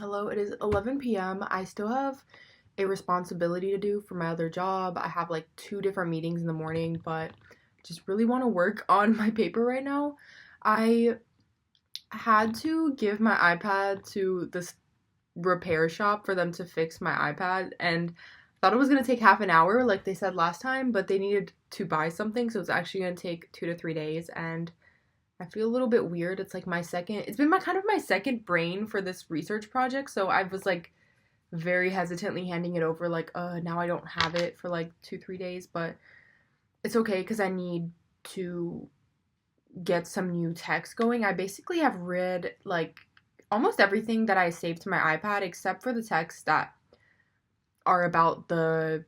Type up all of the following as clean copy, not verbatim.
Hello, it is 11 p.m. I still have a responsibility to do for my other job. I have like two different meetings in the morning, but just really want to work on my paper right now. I had to give my iPad to this repair shop for them to fix my iPad and thought it was going to take half an hour like they said last time, but they needed to buy something, so it's actually going to take 2 to 3 days and I feel a little bit weird. It's like it's been my kind of my second brain for this research project, so I was like very hesitantly handing it over like now I don't have it for like 2 3 days, but it's okay because I need to get some new text going. I basically have read like almost everything that I saved to my iPad except for the texts that are about the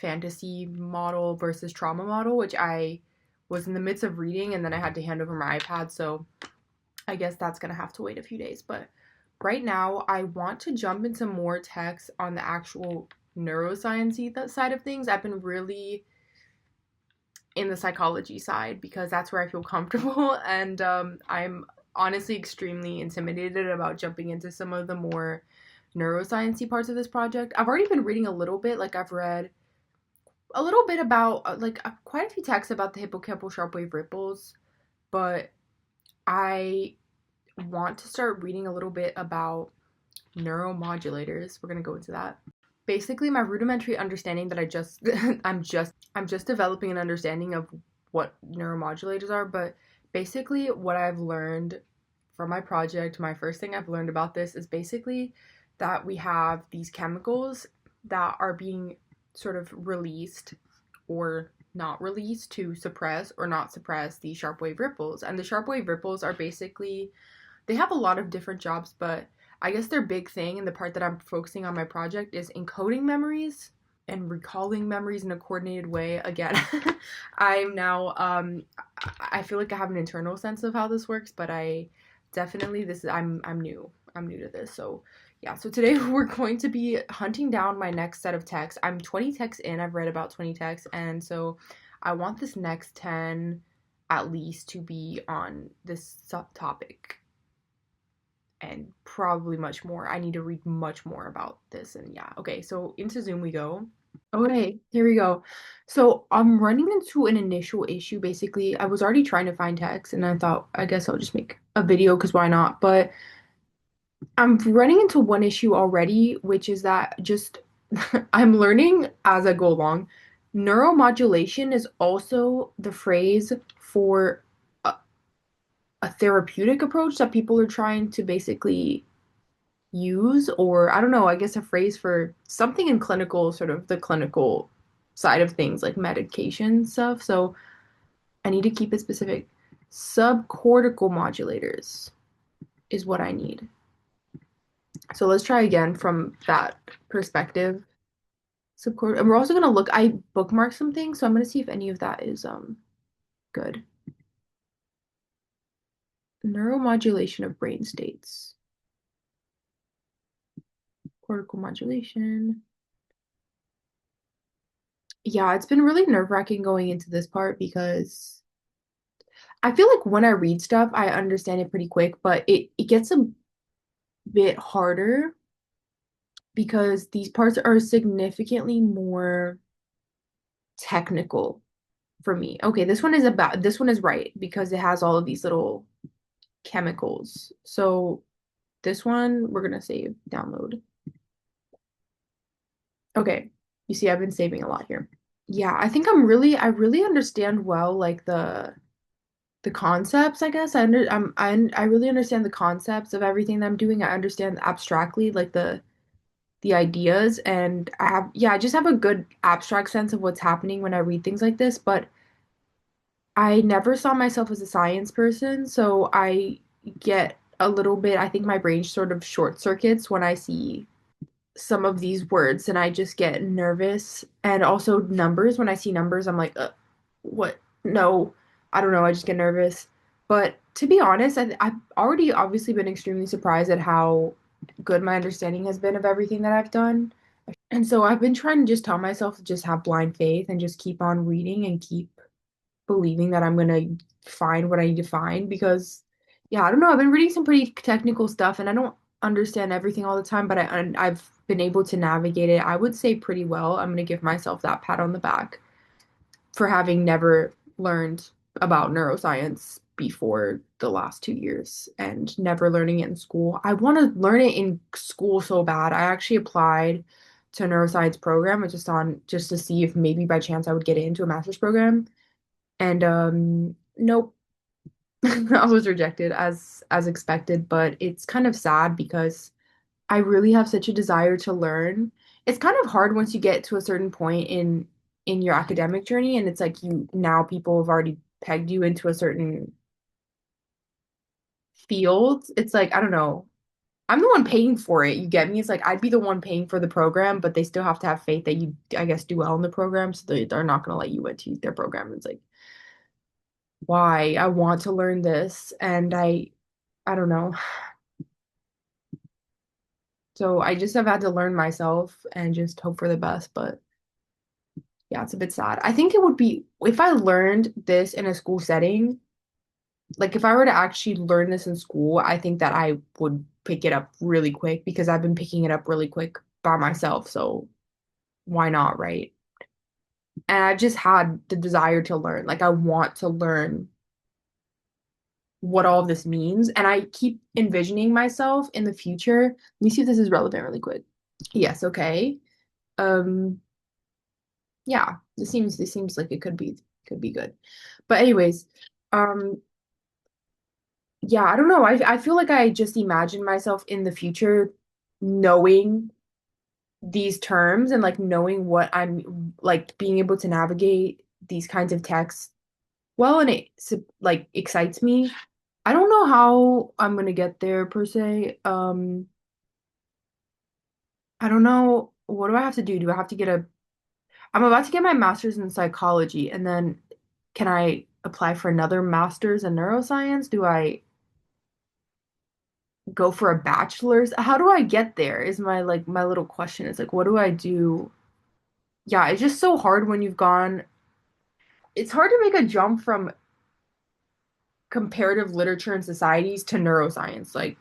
fantasy model versus trauma model, which I was in the midst of reading and then I had to hand over my iPad, so I guess that's gonna have to wait a few days. But right now, I want to jump into more text on the actual neuroscience side of things. I've been really in the psychology side because that's where I feel comfortable, and I'm honestly extremely intimidated about jumping into some of the more neurosciencey parts of this project. I've already been reading a little bit, like I've read a little bit about quite a few texts about the hippocampal sharpwave ripples, but I want to start reading a little bit about neuromodulators. We're going to go into that. Basically, my rudimentary understanding that I'm just developing an understanding of what neuromodulators are, but basically what I've learned from my project, my first thing I've learned about this is basically that we have these chemicals that are being sort of released or not released to suppress or not suppress the sharp wave ripples. And the sharp wave ripples are basically, they have a lot of different jobs, but I guess their big thing and the part that I'm focusing on my project is encoding memories and recalling memories in a coordinated way. Again, I'm now I feel like I have an internal sense of how this works, but I definitely this is I'm new. I'm new to this. So yeah, so today we're going to be hunting down my next set of texts. I'm 20 texts in. I've read about 20 texts, and so I want this next 10 at least to be on this subtopic and probably much more. I need to read much more about this. And yeah, okay, so into Zoom we go. Okay, here we go. So I'm running into an initial issue. Basically, I was already trying to find text and I thought, I guess I'll just make a video because why not? But I'm running into one issue already, which is that just I'm learning as I go along. Neuromodulation is also the phrase for a therapeutic approach that people are trying to basically use, or I don't know, I guess a phrase for something in clinical, sort of the clinical side of things, like medication stuff. So I need to keep it specific. Subcortical modulators is what I need. So let's try again from that perspective. Subcortical. And we're also gonna look, I bookmarked some things, so I'm gonna see if any of that is good. Neuromodulation of brain states. Cortical modulation. Yeah, it's been really nerve-wracking going into this part because I feel like when I read stuff, I understand it pretty quick, but it gets a bit harder because these parts are significantly more technical for me. Okay, this one is right because it has all of these little chemicals. So this one we're gonna save, download. Okay, you see I've been saving a lot here. Yeah, I think I really understand well like the concepts, I guess. I really understand the concepts of everything that I'm doing. I understand abstractly like the ideas, and I just have a good abstract sense of what's happening when I read things like this, but I never saw myself as a science person, so I get a little bit, I think my brain sort of short circuits when I see some of these words and I just get nervous. And also numbers, when I see numbers, I'm like, what? No, I don't know. I just get nervous. But to be honest, I've already obviously been extremely surprised at how good my understanding has been of everything that I've done. And so I've been trying to just tell myself to just have blind faith and just keep on reading and keep believing that I'm gonna find what I need to find because, yeah, I don't know. I've been reading some pretty technical stuff and I don't understand everything all the time, but I've been able to navigate it, I would say pretty well. I'm gonna give myself that pat on the back for having never learned about neuroscience before the last 2 years and never learning it in school. I want to learn it in school so bad. I actually applied to a neuroscience program, which is on just to see if maybe by chance I would get into a master's program. And nope, I was rejected as expected, but it's kind of sad because I really have such a desire to learn. It's kind of hard once you get to a certain point in your academic journey and it's like you now people have already pegged you into a certain field. It's like, I don't know. I'm the one paying for it. You get me? It's like I'd be the one paying for the program, but they still have to have faith that you, I guess, do well in the program. So they're not going to let you into their program. It's like, why? I want to learn this, and I don't know. So I just have had to learn myself and just hope for the best. But yeah, it's a bit sad. I think it would be if I learned this in a school setting, like if I were to actually learn this in school, I think that I would pick it up really quick because I've been picking it up really quick by myself. So why not, right? And I've just had the desire to learn. Like I want to learn what all of this means. And I keep envisioning myself in the future. Let me see if this is relevant really quick. Yes, okay. Um, yeah, this seems like it could be good. But anyways, um, yeah, I don't know. I feel like I just imagine myself in the future knowing these terms and like knowing what I'm like being able to navigate these kinds of texts well, and like excites me. I don't know how I'm gonna get there per se. I don't know. What do I have to do? Do I have to get a I'm about to get my master's in psychology, and then can I apply for another master's in neuroscience? Do I go for a bachelor's? How do I get there? Is my like my little question. It's like, what do I do? Yeah, it's just so hard when you've gone. It's hard to make a jump from comparative literature and societies to neuroscience. Like,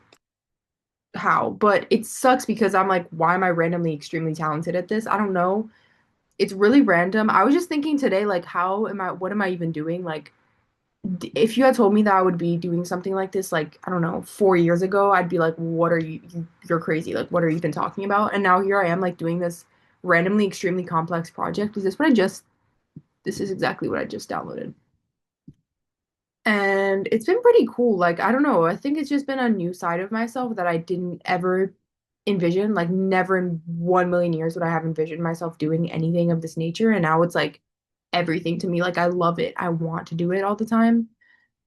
how? But it sucks because I'm like, why am I randomly extremely talented at this? I don't know. It's really random. I was just thinking today, like, what am I even doing? Like, if you had told me that I would be doing something like this, like, I don't know, 4 years ago, I'd be like, what are you're crazy. Like, what are you even talking about? And now here I am, like, doing this randomly extremely complex project. This is exactly what I just downloaded. And it's been pretty cool. Like, I don't know, I think it's just been a new side of myself that I didn't ever envision. Like, never in 1 million years would I have envisioned myself doing anything of this nature. And now it's like everything to me. Like, I love it. I want to do it all the time.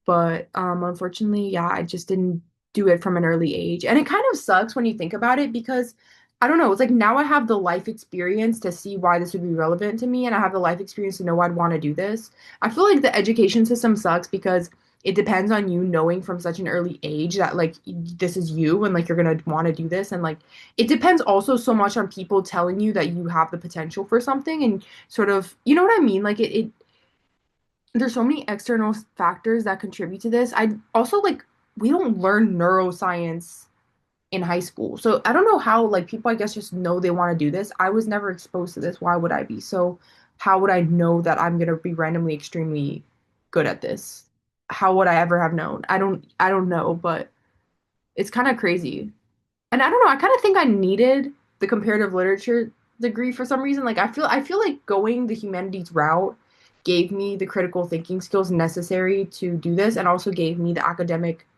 But unfortunately, yeah, I just didn't do it from an early age. And it kind of sucks when you think about it because I don't know, it's like now I have the life experience to see why this would be relevant to me, and I have the life experience to know I'd want to do this. I feel like the education system sucks because it depends on you knowing from such an early age that like this is you and like you're gonna want to do this, and like it depends also so much on people telling you that you have the potential for something and sort of you know what I mean? Like it there's so many external factors that contribute to this. I also like we don't learn neuroscience in high school. So I don't know how like people I guess just know they want to do this. I was never exposed to this. Why would I be? So how would I know that I'm gonna be randomly extremely good at this? How would I ever have known? I don't know, but it's kind of crazy. And I don't know, I kind of think I needed the comparative literature degree for some reason. Like I feel like going the humanities route gave me the critical thinking skills necessary to do this and also gave me the academic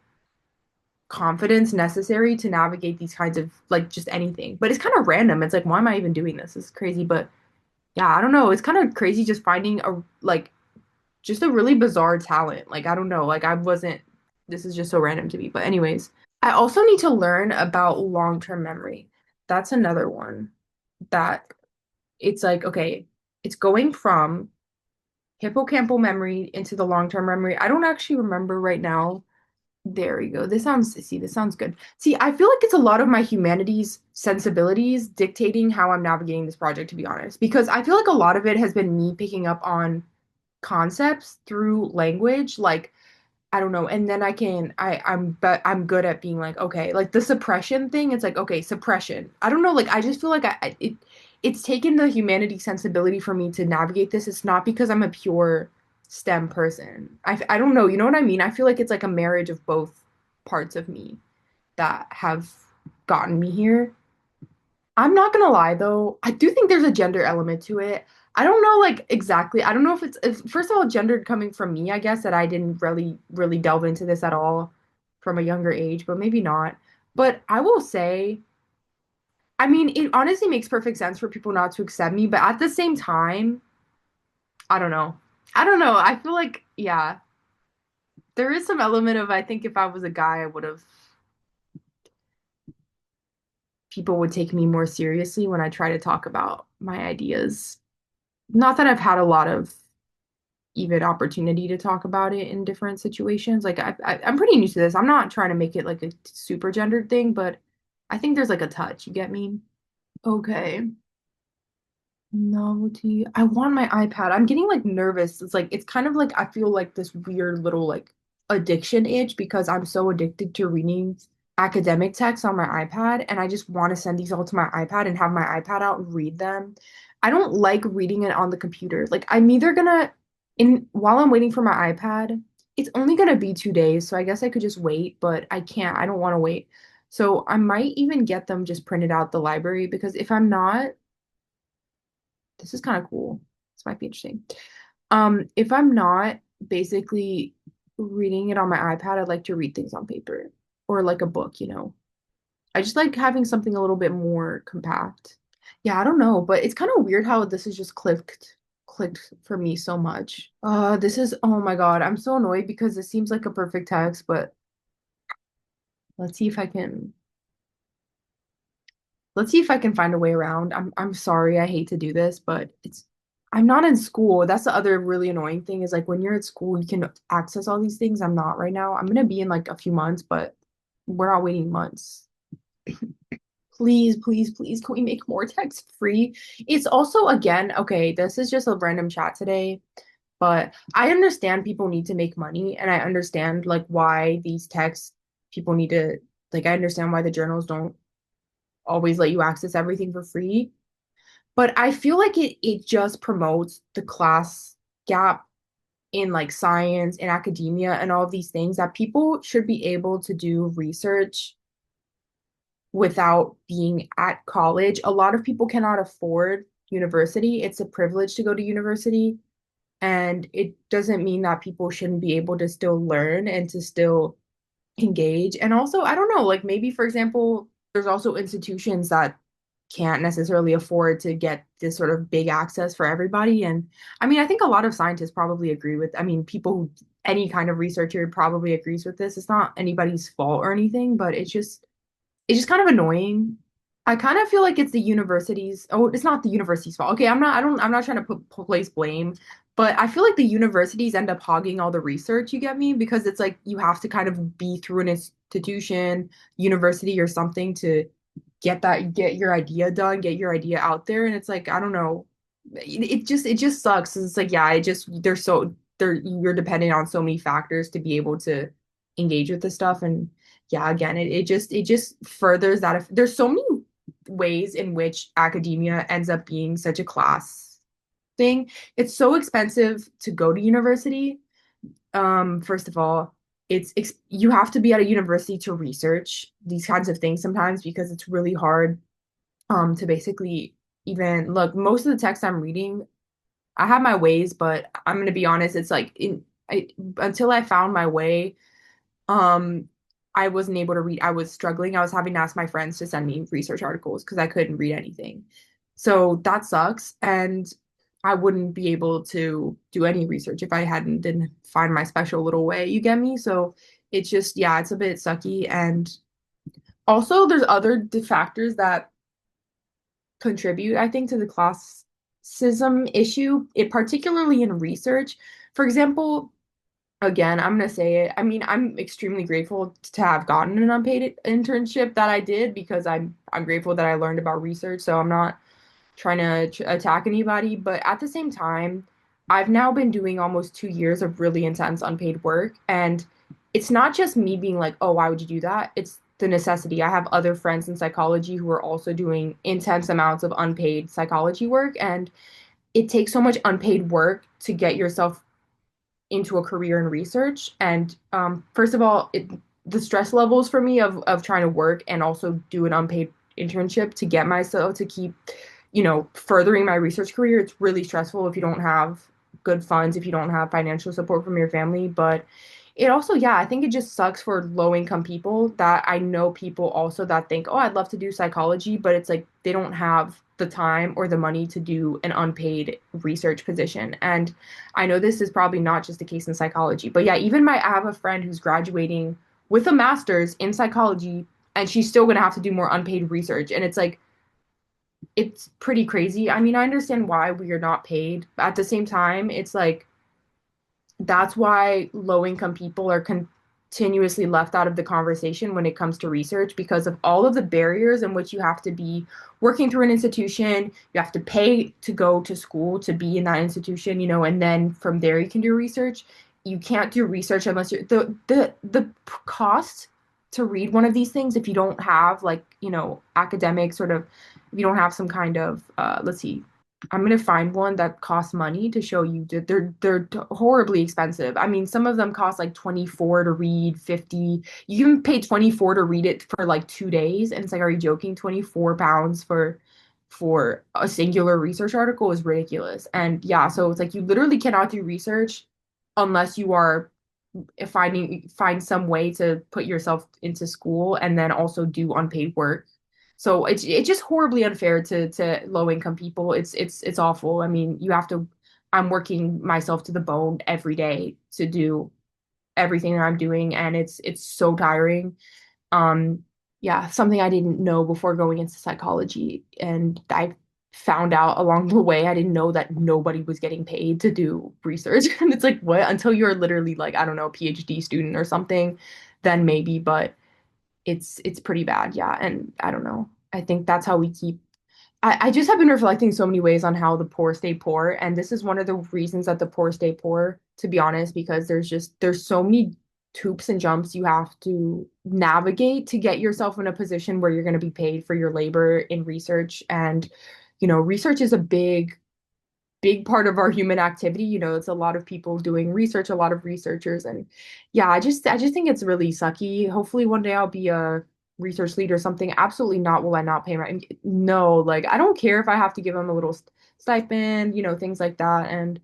confidence necessary to navigate these kinds of like just anything. But it's kind of random. It's like why am I even doing this? It's crazy, but yeah, I don't know. It's kind of crazy just finding a like just a really bizarre talent. Like I don't know, like I wasn't this is just so random to me. But anyways, I also need to learn about long-term memory. That's another one that it's like, okay, it's going from hippocampal memory into the long-term memory. I don't actually remember right now. There we go. This sounds good. See, I feel like it's a lot of my humanities sensibilities dictating how I'm navigating this project, to be honest, because I feel like a lot of it has been me picking up on concepts through language. Like, I don't know. And then I'm good at being like, okay, like the suppression thing, it's like, okay, suppression. I don't know, like I just feel like it's taken the humanity sensibility for me to navigate this. It's not because I'm a pure STEM person. I don't know, you know what I mean? I feel like it's like a marriage of both parts of me that have gotten me here. I'm not gonna lie though, I do think there's a gender element to it. I don't know like exactly. I don't know if it's first of all gendered coming from me, I guess that I didn't really delve into this at all from a younger age, but maybe not. But I will say, I mean, it honestly makes perfect sense for people not to accept me, but at the same time, I don't know. I don't know. I feel like yeah, there is some element of I think if I was a guy, I would have people would take me more seriously when I try to talk about my ideas. Not that I've had a lot of even opportunity to talk about it in different situations. Like I'm pretty new to this. I'm not trying to make it like a super gendered thing, but I think there's like a touch. You get me? Okay. Novelty. I want my iPad. I'm getting like nervous. It's like it's kind of like I feel like this weird little like addiction itch because I'm so addicted to reading academic texts on my iPad and I just want to send these all to my iPad and have my iPad out and read them. I don't like reading it on the computer. Like I'm either gonna in while I'm waiting for my iPad, it's only gonna be 2 days, so I guess I could just wait, but I can't. I don't want to wait. So I might even get them just printed out the library because if I'm not this is kind of cool. This might be interesting. If I'm not basically reading it on my iPad, I'd like to read things on paper or like a book, you know. I just like having something a little bit more compact. Yeah, I don't know, but it's kind of weird how this is just clicked for me so much. This is oh my God, I'm so annoyed because it seems like a perfect text, but let's see if I can let's see if I can find a way around. I'm sorry, I hate to do this, but it's I'm not in school. That's the other really annoying thing is like when you're at school, you can access all these things. I'm not right now. I'm gonna be in like a few months, but we're not waiting months. Please, please, please, can we make more text free? It's also again, okay, this is just a random chat today, but I understand people need to make money and I understand like why these texts people need to like I understand why the journals don't always let you access everything for free. But I feel like it just promotes the class gap in like science and academia and all of these things that people should be able to do research without being at college. A lot of people cannot afford university. It's a privilege to go to university, and it doesn't mean that people shouldn't be able to still learn and to still engage. And also, I don't know, like maybe for example, there's also institutions that can't necessarily afford to get this sort of big access for everybody. And I mean, I think a lot of scientists probably agree with, I mean, people who any kind of researcher probably agrees with this. It's not anybody's fault or anything, but it's just kind of annoying. I kind of feel like it's the university's, oh, it's not the university's fault. Okay, I'm not trying to place blame, but I feel like the universities end up hogging all the research, you get me? Because it's like you have to kind of be through an institution, university or something to get your idea done, get your idea out there. And it's like, I don't know. It just sucks. It's like, yeah, it just they're you're dependent on so many factors to be able to engage with this stuff. And yeah, again, it just furthers that. If, there's so many ways in which academia ends up being such a class thing. It's so expensive to go to university. First of all, you have to be at a university to research these kinds of things sometimes because it's really hard to basically even look. Most of the text I'm reading, I have my ways, but I'm gonna be honest, it's like until I found my way um, I wasn't able to read. I was struggling. I was having to ask my friends to send me research articles because I couldn't read anything. So that sucks. And I wouldn't be able to do any research if I hadn't didn't find my special little way. You get me? So it's just, yeah, it's a bit sucky. And also there's other factors that contribute, I think, to the classism issue, it particularly in research. For example, again, I'm gonna say it. I mean, I'm extremely grateful to have gotten an unpaid internship that I did because I'm grateful that I learned about research. So I'm not trying to attack anybody, but at the same time, I've now been doing almost 2 years of really intense unpaid work, and it's not just me being like, oh, why would you do that? It's the necessity. I have other friends in psychology who are also doing intense amounts of unpaid psychology work, and it takes so much unpaid work to get yourself into a career in research. And first of all, the stress levels for me of trying to work and also do an unpaid internship to get myself to keep, furthering my research career, it's really stressful if you don't have good funds, if you don't have financial support from your family. But it also, yeah, I think it just sucks for low income people that I know people also that think, oh, I'd love to do psychology, but it's like they don't have the time or the money to do an unpaid research position. And I know this is probably not just the case in psychology, but yeah, I have a friend who's graduating with a master's in psychology, and she's still going to have to do more unpaid research. And it's like, it's pretty crazy. I mean, I understand why we are not paid. But at the same time, it's like, that's why low income people are continuously left out of the conversation when it comes to research because of all of the barriers in which you have to be working through an institution, you have to pay to go to school to be in that institution, and then from there you can do research. You can't do research unless you're the cost to read one of these things if you don't have like, academic sort of if you don't have some kind of let's see, I'm gonna find one that costs money to show you that they're horribly expensive. I mean, some of them cost like 24 to read, 50. You can pay 24 to read it for like 2 days, and it's like, are you joking? 24 pounds for a singular research article is ridiculous. And yeah, so it's like you literally cannot do research unless you are find some way to put yourself into school and then also do unpaid work. So it's just horribly unfair to low income people. It's awful. I mean, you have to I'm working myself to the bone every day to do everything that I'm doing, and it's so tiring. Um, yeah, something I didn't know before going into psychology, and I found out along the way. I didn't know that nobody was getting paid to do research. And it's like, what? Until you're literally like, I don't know, a PhD student or something, then maybe, but it's pretty bad, yeah. And I don't know. I think that's how we keep I just have been reflecting so many ways on how the poor stay poor. And this is one of the reasons that the poor stay poor, to be honest, because there's so many hoops and jumps you have to navigate to get yourself in a position where you're going to be paid for your labor in research. And, research is a big part of our human activity. It's a lot of people doing research, a lot of researchers. And yeah, I just think it's really sucky. Hopefully one day I'll be a research lead or something. Absolutely not will I not pay my no, like I don't care if I have to give them a little stipend, things like that. And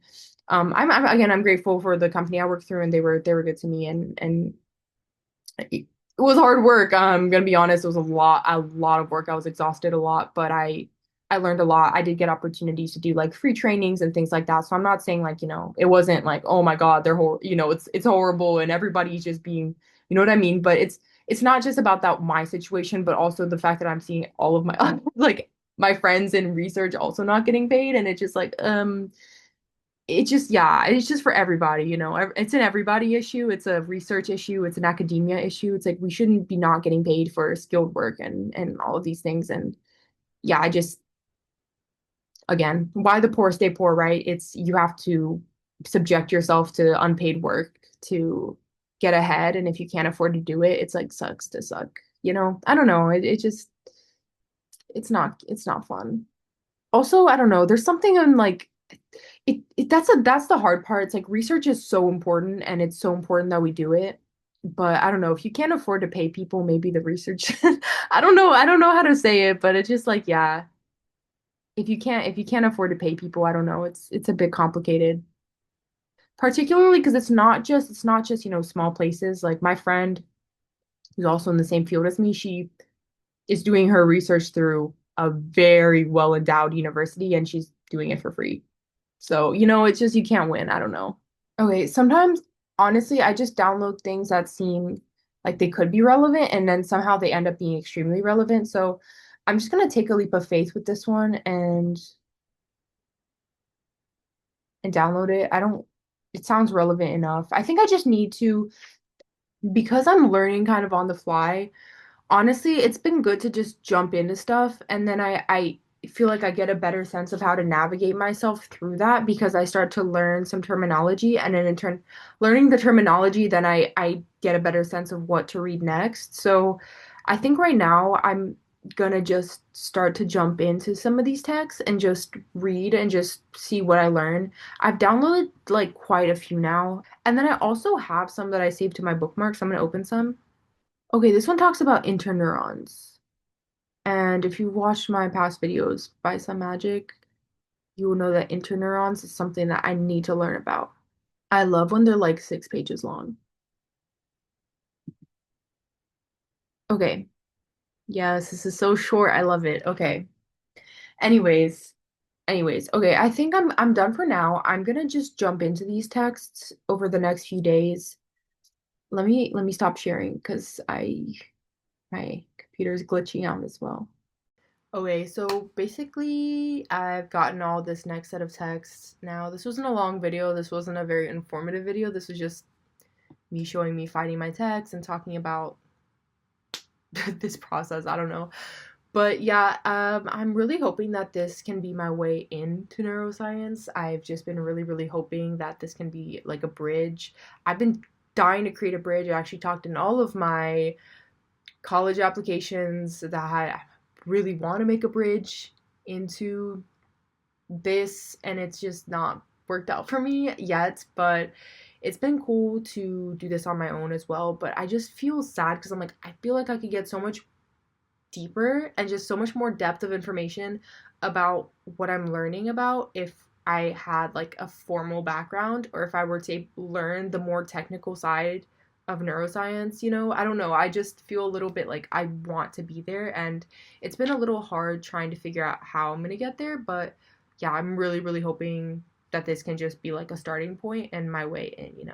I'm grateful for the company I worked through, and they were good to me, and it was hard work. I'm gonna be honest, it was a lot of work. I was exhausted a lot, but I learned a lot. I did get opportunities to do like free trainings and things like that. So I'm not saying like, it wasn't like, oh my God, it's horrible and everybody's just being, you know what I mean? But it's not just about that my situation, but also the fact that I'm seeing all of my like my friends in research also not getting paid, and it's just like it's just, yeah, it's just for everybody, it's an everybody issue, it's a research issue, it's an academia issue. It's like we shouldn't be not getting paid for skilled work and all of these things. And yeah, I just, again, why the poor stay poor, right? It's you have to subject yourself to unpaid work to get ahead, and if you can't afford to do it, it's like sucks to suck, I don't know, it just it's not fun. Also, I don't know, there's something on like that's the hard part. It's like research is so important, and it's so important that we do it. But I don't know, if you can't afford to pay people, maybe the research I don't know how to say it, but it's just like, yeah, if you can't afford to pay people, I don't know, it's a bit complicated. Particularly because it's not just, small places. Like my friend who's also in the same field as me, she is doing her research through a very well endowed university, and she's doing it for free. So, it's just you can't win. I don't know. Okay, sometimes honestly, I just download things that seem like they could be relevant, and then somehow they end up being extremely relevant. So I'm just gonna take a leap of faith with this one and download it. I don't, it sounds relevant enough. I think I just need to, because I'm learning kind of on the fly. Honestly, it's been good to just jump into stuff, and then I feel like I get a better sense of how to navigate myself through that because I start to learn some terminology, and then in turn learning the terminology, then I get a better sense of what to read next. So I think right now I'm gonna just start to jump into some of these texts and just read and just see what I learn. I've downloaded like quite a few now. And then I also have some that I saved to my bookmarks. I'm gonna open some. Okay, this one talks about interneurons. And if you watched my past videos by some magic, you will know that interneurons is something that I need to learn about. I love when they're like 6 pages long. Okay. Yes, this is so short. I love it. Okay. Anyways, okay, I think I'm done for now. I'm gonna just jump into these texts over the next few days. Let me stop sharing because I my computer's glitching out as well. Okay, so basically, I've gotten all this next set of texts. Now, this wasn't a long video. This wasn't a very informative video. This was just me showing me fighting my text and talking about this process. I don't know. But yeah, I'm really hoping that this can be my way into neuroscience. I've just been really, really hoping that this can be like a bridge. I've been dying to create a bridge. I actually talked in all of my college applications that I really want to make a bridge into this, and it's just not worked out for me yet, but it's been cool to do this on my own as well. But I just feel sad because I'm like, I feel like I could get so much deeper and just so much more depth of information about what I'm learning about if I had like a formal background, or if I were to learn the more technical side of neuroscience, I don't know. I just feel a little bit like I want to be there, and it's been a little hard trying to figure out how I'm going to get there, but yeah, I'm really really hoping that this can just be like a starting point and my way in.